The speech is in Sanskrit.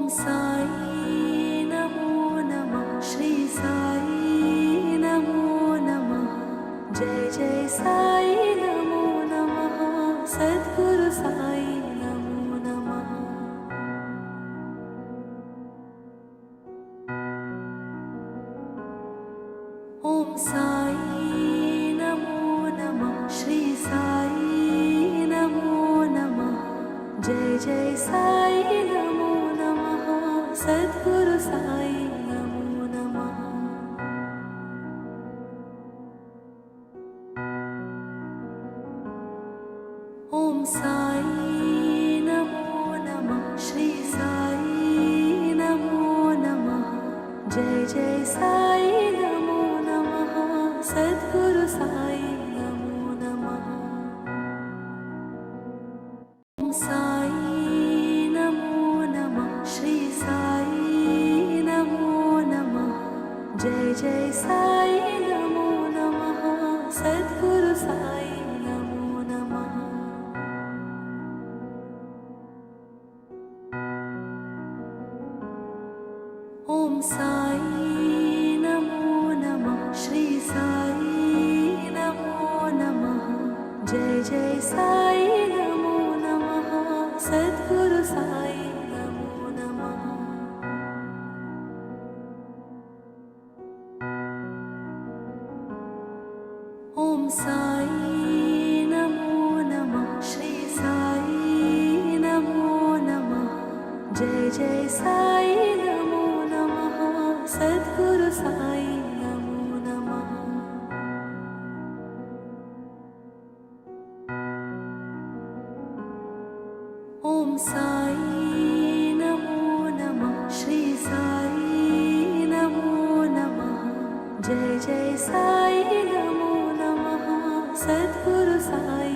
साई नमो नमः। श्री साई नमो नमः। जय जय साई नमो नमः। सद्गुरु साई नमो नमः। ओम साई नमो नमः। श्री साई नमो नमः। जय जय साई नमो नमः। सद्गुरु साई नमो नमः। ओम साई नमो नमः। श्री साई नमो नमः। जय जय साई नमो नमः। सद्गुरु साई नमो नमः। ओम साई नमो नमः। श्री साई नमो नमः। जय जय साई नमो नमः। सद्गुरु साई नमो नमः। ओम साई नमो नमः। श्री साई नमो नमः। जय जय साई नमो नमः। सद्गुरु साई नमो नमः। ओम साई नमो नमः। श्री साई नमो नमः। जय जय साई नमो नमः। सद्गुरु साई नमो नमः। ओम साई नमो नमः। श्री साई नमो नमः। जय जय साई नमो नमः। सद्गुरु साई